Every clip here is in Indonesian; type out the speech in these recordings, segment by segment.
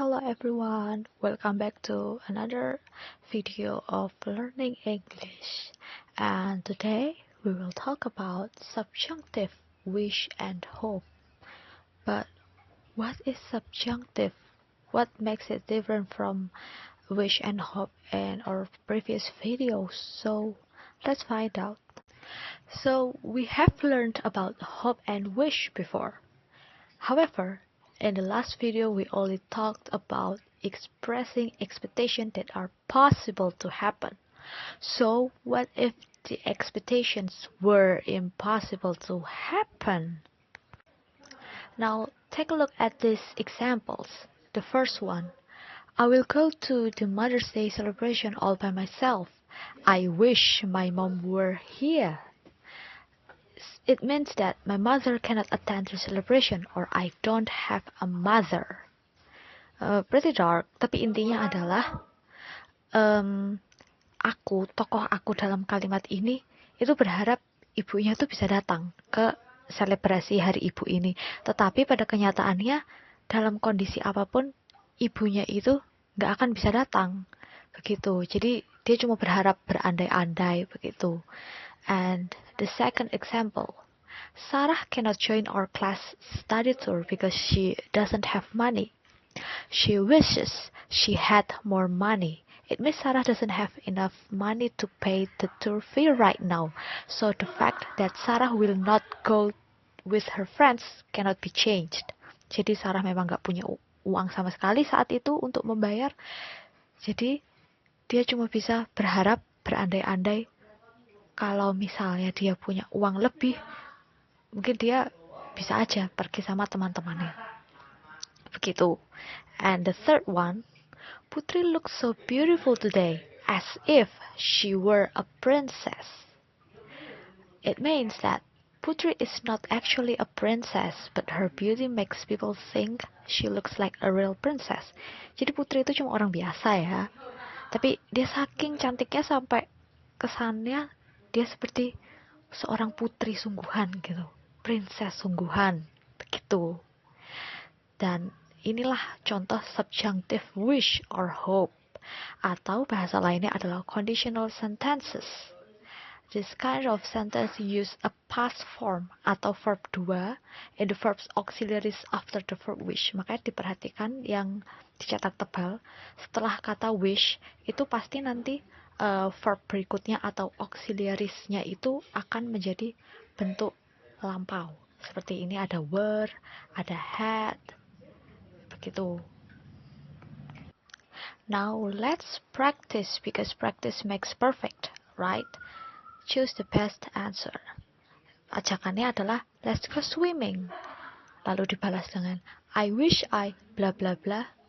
Hello everyone, welcome back to another video of learning English. And today we will talk about subjunctive wish and hope. But what is subjunctive? What makes it different from wish and hope in our previous videos? So let's find out. So we have learned about hope and wish before. However, in the last video we only talked about expressing expectations that are possible to happen. So what if the expectations were impossible to happen? Now take a look at these examples. The first one, I will go to the Mother's Day celebration all by myself. I wish my mom were here. It means that my mother cannot attend the celebration or I don't have a mother. Pretty dark, tapi intinya adalah tokoh aku dalam kalimat ini itu berharap ibunya tuh bisa datang ke selebrasi hari ibu ini. Tetapi pada kenyataannya dalam kondisi apapun ibunya itu nggak akan bisa datang. Begitu. Jadi dia cuma berharap berandai-andai begitu. And the second example, Sarah cannot join our class study tour because she doesn't have money. She wishes she had more money. It means Sarah doesn't have enough money to pay the tour fee right now. So the fact that Sarah will not go with her friends cannot be changed. Jadi Sarah memang nggak punya uang sama sekali saat itu untuk membayar. Jadi dia cuma bisa berharap berandai-andai kalau misalnya dia punya uang lebih, mungkin dia bisa aja pergi sama teman-temannya. Begitu. And the third one, Putri looks so beautiful today, as if she were a princess. It means that Putri is not actually a princess, but her beauty makes people think she looks like a real princess. Jadi Putri itu cuma orang biasa ya. Tapi dia saking cantiknya sampai kesannya dia seperti seorang putri sungguhan gitu. Princess sungguhan. Begitu. Dan inilah contoh subjunctive wish or hope. Atau bahasa lainnya adalah conditional sentences. This kind of sentence use a past form atau verb 2 in the verb's auxiliaries after the verb wish. Makanya diperhatikan yang dicetak tebal setelah kata wish itu pasti nanti verb berikutnya atau auxiliariesnya itu akan menjadi bentuk lampau. Seperti ini ada were, ada had, begitu. Now let's practice because practice makes perfect, right? Choose the best answer. Ajakannya adalah let's go swimming. Lalu dibalas dengan I wish I bla bla bla.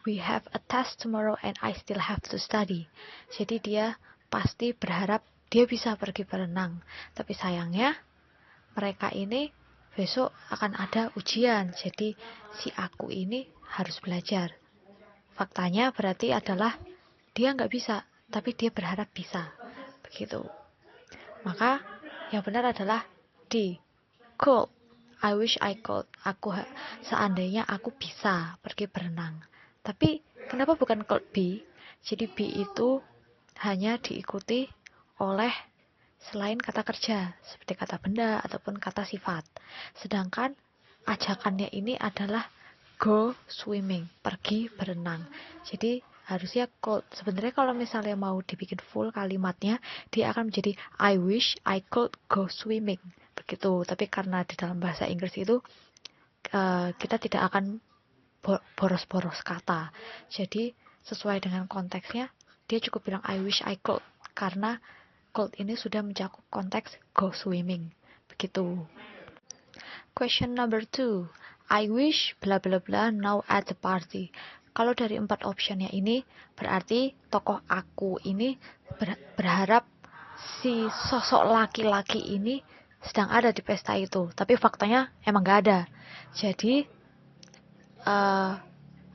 We have a test tomorrow and I still have to study. Jadi dia pasti berharap dia bisa pergi berenang. Tapi sayangnya mereka ini besok akan ada ujian. Jadi si aku ini harus belajar. Faktanya berarti adalah dia nggak bisa, tapi dia berharap bisa. Begitu. Maka yang benar adalah D. Could. I wish I could. Seandainya aku bisa pergi berenang. Tapi kenapa bukan could be? Jadi be itu hanya diikuti oleh selain kata kerja, seperti kata benda ataupun kata sifat. Sedangkan ajakannya ini adalah go swimming, pergi berenang. Jadi harusnya could. Sebenarnya kalau misalnya mau dibikin full kalimatnya, dia akan menjadi I wish I could go swimming. Begitu. Tapi karena di dalam bahasa Inggris itu kita tidak akan boros-boros kata. Jadi sesuai dengan konteksnya, dia cukup bilang I wish I could. Karena could ini sudah mencakup konteks go swimming. Begitu. Question number 2. I wish bla bla bla now at the party. Kalau dari 4 optionnya ini, berarti tokoh aku ini berharap si sosok laki-laki ini sedang ada di pesta itu. Tapi faktanya emang gak ada. Jadi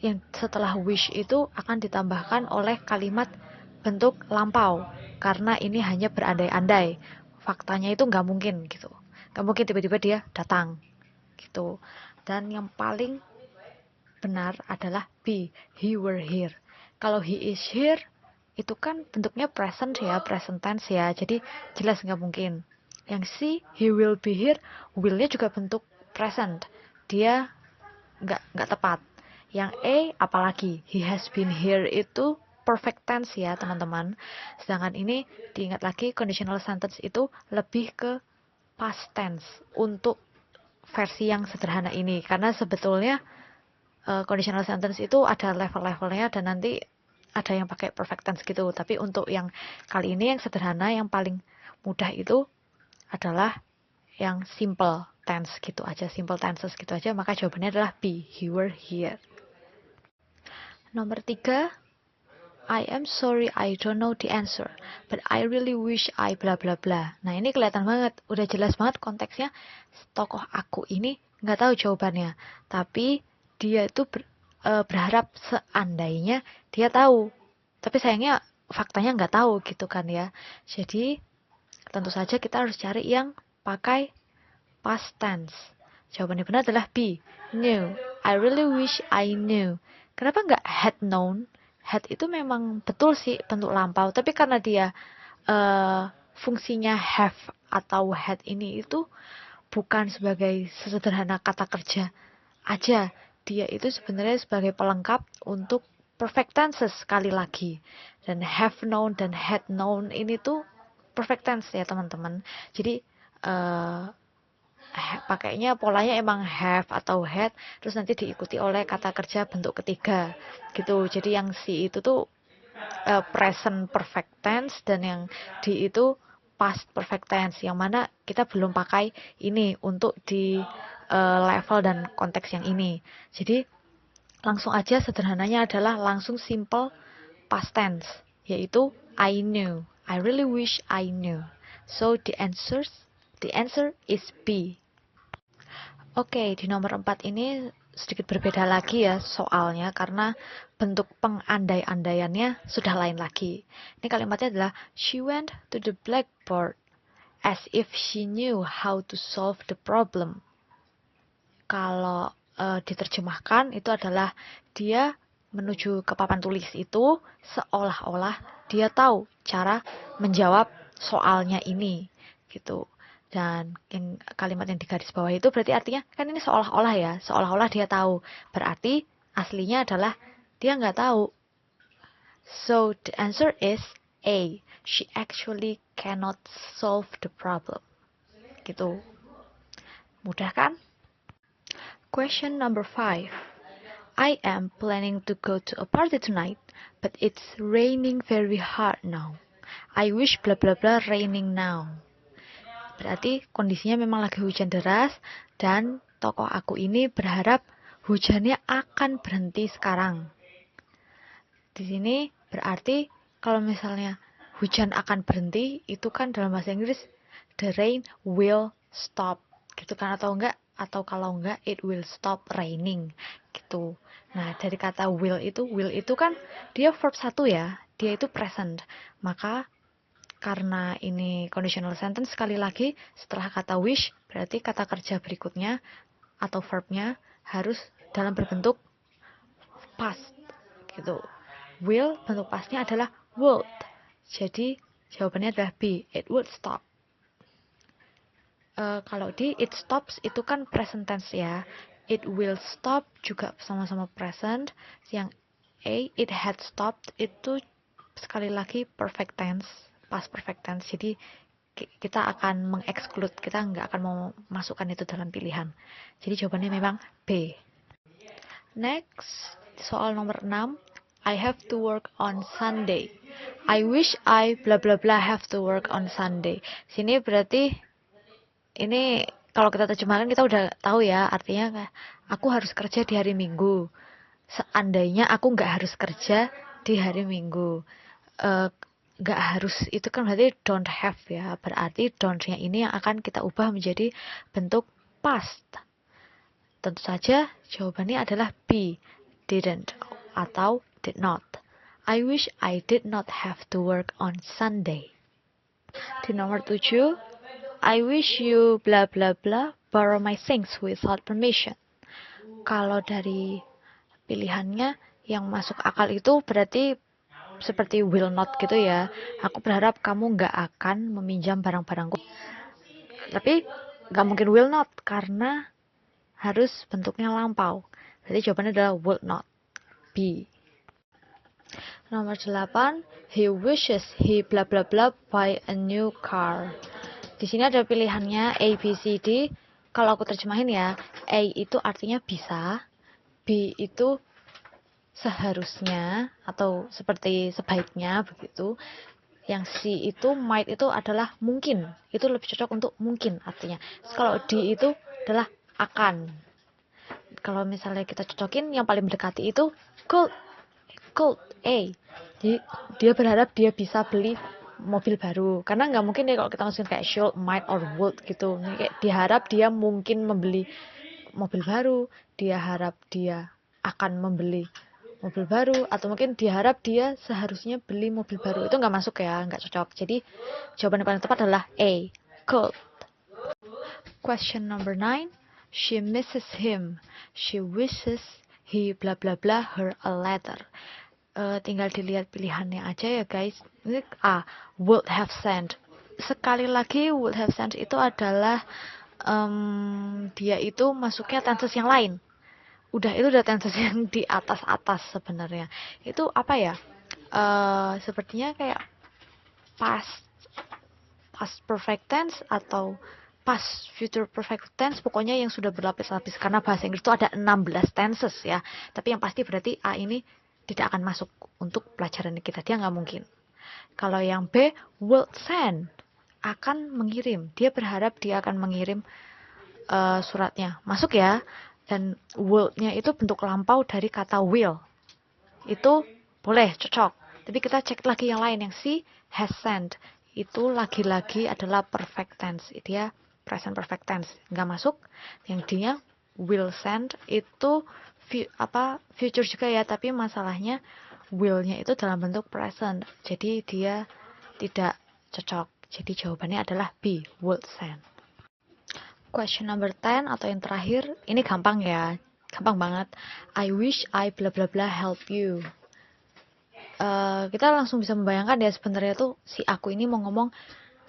yang setelah wish itu akan ditambahkan oleh kalimat bentuk lampau. Karena ini hanya berandai-andai. Faktanya itu nggak mungkin gitu. Nggak mungkin tiba-tiba dia datang gitu. Dan yang paling benar adalah B, he were here. Kalau he is here, itu kan bentuknya present ya, present tense ya, jadi jelas nggak mungkin. Yang C, he will be here, will-nya juga bentuk present, dia nggak tepat. Yang A, apalagi he has been here itu perfect tense ya teman-teman. Sedangkan ini diingat lagi, conditional sentence itu lebih ke past tense untuk versi yang sederhana ini, karena sebetulnya conditional sentence itu ada level-levelnya dan nanti ada yang pakai perfect tense gitu. Tapi untuk yang kali ini yang sederhana, yang paling mudah itu adalah yang simple tense gitu aja, simple tenses gitu aja. Maka jawabannya adalah B, he were here. Nomor 3, I am sorry I don't know the answer, but I really wish I bla bla bla. Nah ini kelihatan banget, udah jelas banget konteksnya. Tokoh aku ini nggak tahu jawabannya, tapi dia itu berharap seandainya dia tahu. Tapi sayangnya faktanya nggak tahu gitu kan ya. Jadi tentu saja kita harus cari yang pakai past tense. Jawaban yang benar adalah B, knew. I really wish I knew. Kenapa nggak had known? Had itu memang betul sih bentuk lampau, tapi karena dia fungsinya have atau had ini itu bukan sebagai sesederhana kata kerja aja, dia itu sebenarnya sebagai pelengkap untuk perfect tenses sekali lagi. Dan have known dan had known ini tuh perfect tense ya teman-teman. Jadi pakainya polanya emang have atau had, terus nanti diikuti oleh kata kerja bentuk ketiga gitu. Jadi yang si itu tuh present perfect tense, dan yang di itu past perfect tense, yang mana kita belum pakai ini untuk di level dan konteks yang ini. Jadi langsung aja, sederhananya adalah langsung simple past tense, yaitu I knew. I really wish I knew. So the answer is B. Oke, di nomor 4 ini sedikit berbeda lagi ya soalnya, karena bentuk pengandai-andaiannya sudah lain lagi. Ini kalimatnya adalah she went to the blackboard as if she knew how to solve the problem. Kalau diterjemahkan itu adalah dia menuju ke papan tulis itu seolah-olah dia tahu cara menjawab soalnya ini gitu. Dan yang kalimat yang di garis bawah itu berarti artinya kan ini seolah-olah ya, seolah-olah dia tahu. Berarti aslinya adalah dia nggak tahu. So the answer is A. She actually cannot solve the problem. Gitu. Mudah kan? Question number 5. I am planning to go to a party tonight, but it's raining very hard now. I wish bla bla bla raining now. Berarti kondisinya memang lagi hujan deras, dan tokoh aku ini berharap hujannya akan berhenti sekarang. Di sini berarti kalau misalnya hujan akan berhenti, itu kan dalam bahasa Inggris the rain will stop gitu kan, atau kalau enggak it will stop raining gitu. Nah, dari kata will itu kan dia verb 1 ya, dia itu present. Maka karena ini conditional sentence, sekali lagi setelah kata wish, berarti kata kerja berikutnya atau verbnya harus dalam berbentuk past gitu. Will bentuk pastnya adalah would. Jadi jawabannya adalah B, it would stop. Kalau di it stops itu kan present tense ya. It will stop juga sama-sama present. Yang A, it had stopped, itu sekali lagi perfect tense, past perfect tense. Jadi kita akan mengexclude, kita nggak akan mau masukkan itu dalam pilihan. Jadi jawabannya memang B. Next, soal nomor 6. I have to work on Sunday. I wish I bla bla bla have to work on Sunday. Sini berarti ini kalau kita terjemahkan kita udah tahu ya, artinya aku harus kerja di hari Minggu. Seandainya aku nggak harus kerja di hari Minggu. Nggak harus itu kan berarti don't have ya, berarti don't-nya ini yang akan kita ubah menjadi bentuk past. Tentu saja jawabannya adalah B, didn't atau did not. I wish I did not have to work on Sunday. Di nomor 7, I wish you bla bla bla borrow my things without permission. Kalau dari pilihannya yang masuk akal itu berarti seperti will not gitu ya. Aku berharap kamu nggak akan meminjam barang-barangku. Tapi nggak mungkin will not karena harus bentuknya lampau. Berarti jawabannya adalah would not. B. Nomor 8, he wishes he bla bla bla buy a new car. Di sini ada pilihannya A, B, C, D. Kalau aku terjemahin ya, A itu artinya bisa, B itu seharusnya atau seperti sebaiknya begitu. Yang C itu might itu adalah mungkin. Itu lebih cocok untuk mungkin artinya. Kalau D itu adalah akan. Kalau misalnya kita cocokin yang paling mendekati itu could A. Jadi dia berharap dia bisa beli mobil baru. Karena nggak mungkin ya kalau kita masukin kayak should, might, or would gitu. Ini kayak diharap dia mungkin membeli mobil baru. Dia harap dia akan membeli mobil baru. Atau mungkin diharap dia seharusnya beli mobil baru. Itu nggak masuk ya, nggak cocok. Jadi jawaban yang paling tepat adalah A. Could. Question number 9. She misses him. She wishes he bla bla bla her a letter. Tinggal dilihat pilihannya aja ya guys. Ini A, would have sent. Sekali lagi would have sent itu adalah dia itu masuknya tenses yang lain. Udah tenses yang di atas sebenarnya. Itu apa ya? Sepertinya kayak past perfect tense atau past future perfect tense, pokoknya yang sudah berlapis-lapis, karena bahasa Inggris itu ada 16 tenses ya. Tapi yang pasti berarti A ini tidak akan masuk untuk pelajaran kita, dia nggak mungkin. Kalau yang B, will send, akan mengirim, dia berharap dia akan mengirim suratnya, masuk ya. Dan will-nya itu bentuk lampau dari kata will, itu boleh, cocok. Tapi kita cek lagi yang lain, yang C, has sent, itu lagi-lagi adalah perfect tense, dia present perfect tense, nggak masuk. Yang D-nya will send itu future juga ya, tapi masalahnya will-nya itu dalam bentuk present, jadi dia tidak cocok. Jadi jawabannya adalah B, will send. Question number 10 atau yang terakhir, ini gampang ya, gampang banget. I wish I bla bla bla help you. Kita langsung bisa membayangkan ya, sebenarnya tuh si aku ini mau ngomong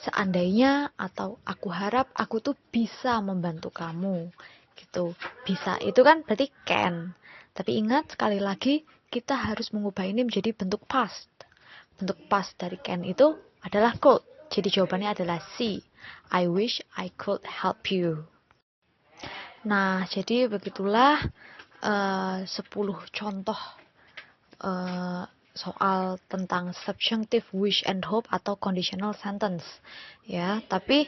seandainya atau aku harap aku tuh bisa membantu kamu gitu. Bisa itu kan berarti can. Tapi ingat sekali lagi, kita harus mengubah ini menjadi bentuk past. Bentuk past dari can itu adalah could. Jadi jawabannya adalah C. I wish I could help you. Nah, jadi begitulah 10 contoh soal tentang subjunctive wish and hope atau conditional sentence ya. Tapi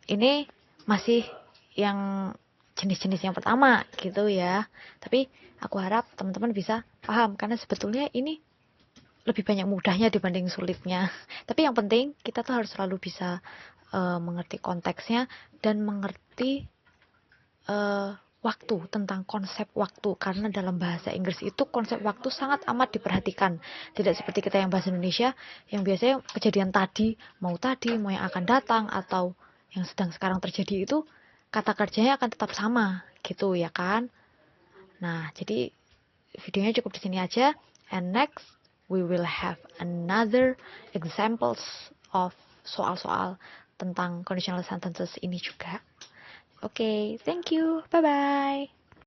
ini masih yang jenis-jenis yang pertama gitu ya. Tapi aku harap teman-teman bisa paham karena sebetulnya ini lebih banyak mudahnya dibanding sulitnya. Tapi yang penting kita tuh harus selalu bisa mengerti konteksnya dan mengerti waktu, tentang konsep waktu, karena dalam bahasa Inggris itu konsep waktu sangat amat diperhatikan. Tidak seperti kita yang bahasa Indonesia yang biasanya kejadian tadi, mau yang akan datang atau yang sedang sekarang terjadi itu kata kerjanya akan tetap sama gitu ya kan. Nah, jadi videonya cukup di sini aja, and next we will have another examples of soal-soal tentang conditional sentences ini juga. Oke, thank you. Bye-bye.